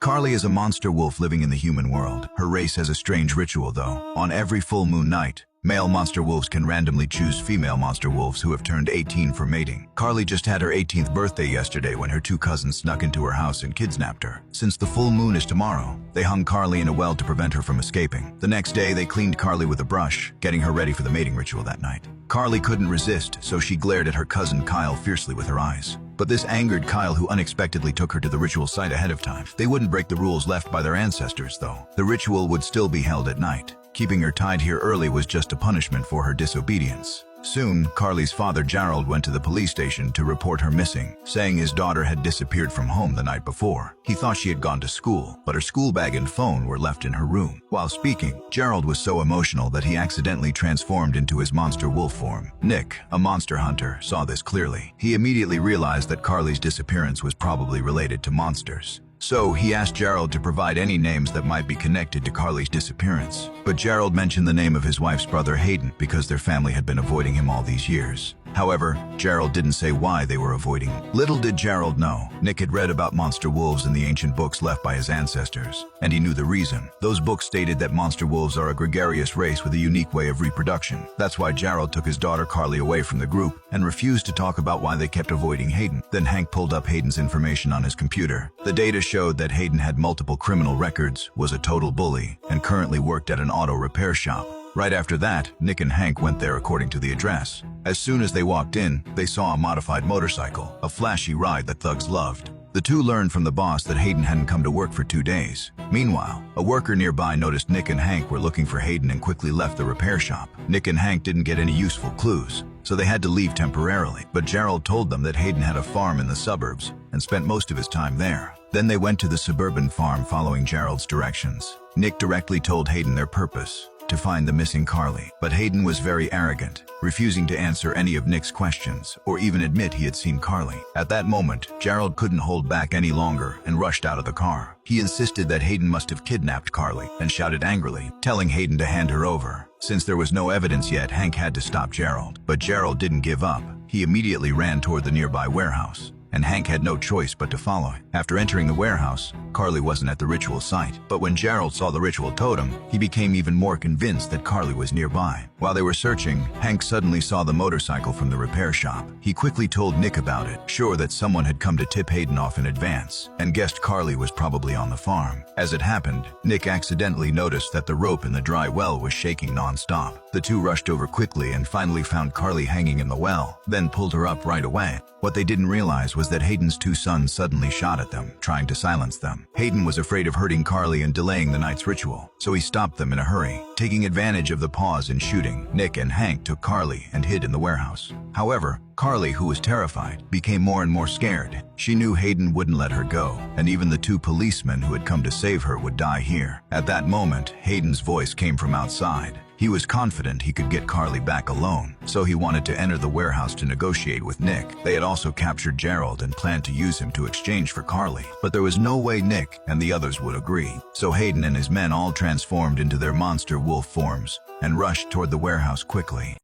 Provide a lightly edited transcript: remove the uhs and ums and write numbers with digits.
Carly is a monster wolf living in the human world. Her race has a strange ritual, though. On every full moon night, male monster wolves can randomly choose female monster wolves who have turned 18 for mating. Carly just had her 18th birthday yesterday when her two cousins snuck into her house and kidnapped her. Since the full moon is tomorrow, they hung Carly in a well to prevent her from escaping. The next day, they cleaned Carly with a brush, getting her ready for the mating ritual that night. Carly couldn't resist, so she glared at her cousin Kyle fiercely with her eyes. But this angered Kyle, who unexpectedly took her to the ritual site ahead of time. They wouldn't break the rules left by their ancestors, though. The ritual would still be held at night. Keeping her tied here early was just a punishment for her disobedience. Soon, Carly's father Gerald went to the police station to report her missing, saying his daughter had disappeared from home the night before. He thought she had gone to school, but her school bag and phone were left in her room. While speaking, Gerald was so emotional that he accidentally transformed into his monster wolf form. Nick, a monster hunter, saw this clearly. He immediately realized that Carly's disappearance was probably related to monsters. So he asked Gerald to provide any names that might be connected to Carly's disappearance. But Gerald mentioned the name of his wife's brother Hayden because their family had been avoiding him all these years. However, Gerald didn't say why they were avoiding him. Little did Gerald know, Nick had read about monster wolves in the ancient books left by his ancestors, and he knew the reason. Those books stated that monster wolves are a gregarious race with a unique way of reproduction. That's why Gerald took his daughter Carly away from the group and refused to talk about why they kept avoiding Hayden. Then Hank pulled up Hayden's information on his computer. The data showed that Hayden had multiple criminal records, was a total bully, and currently worked at an auto repair shop. Right after that, Nick and Hank went there according to the address. As soon as they walked in, they saw a modified motorcycle, a flashy ride that thugs loved. The two learned from the boss that Hayden hadn't come to work for 2 days. Meanwhile, a worker nearby noticed Nick and Hank were looking for Hayden and quickly left the repair shop. Nick and Hank didn't get any useful clues, so they had to leave temporarily. But Gerald told them that Hayden had a farm in the suburbs and spent most of his time there. Then they went to the suburban farm following Gerald's directions. Nick directly told Hayden their purpose: to find the missing Carly. But Hayden was very arrogant, refusing to answer any of Nick's questions or even admit he had seen Carly. At that moment, Gerald couldn't hold back any longer and rushed out of the car. He insisted that Hayden must have kidnapped Carly and shouted angrily, telling Hayden to hand her over. Since there was no evidence yet, Hank had to stop Gerald. But Gerald didn't give up. He immediately ran toward the nearby warehouse, and Hank had no choice but to follow. After entering the warehouse, Carly wasn't at the ritual site. But when Gerald saw the ritual totem, he became even more convinced that Carly was nearby. While they were searching, Hank suddenly saw the motorcycle from the repair shop. He quickly told Nick about it, sure that someone had come to tip Hayden off in advance, and guessed Carly was probably on the farm. As it happened, Nick accidentally noticed that the rope in the dry well was shaking non-stop. The two rushed over quickly and finally found Carly hanging in the well, then pulled her up right away. What they didn't realize was that Hayden's two sons suddenly shot at them, trying to silence them. Hayden was afraid of hurting Carly and delaying the night's ritual, so he stopped them in a hurry. Taking advantage of the pause in shooting, Nick and Hank took Carly and hid in the warehouse. However, Carly, who was terrified, became more and more scared. She knew Hayden wouldn't let her go, and even the two policemen who had come to save her would die here. At that moment, Hayden's voice came from outside. He was confident he could get Carly back alone, so he wanted to enter the warehouse to negotiate with Nick. They had also captured Gerald and planned to use him to exchange for Carly. But there was no way Nick and the others would agree, so Hayden and his men all transformed into their monster wolf forms and rushed toward the warehouse quickly.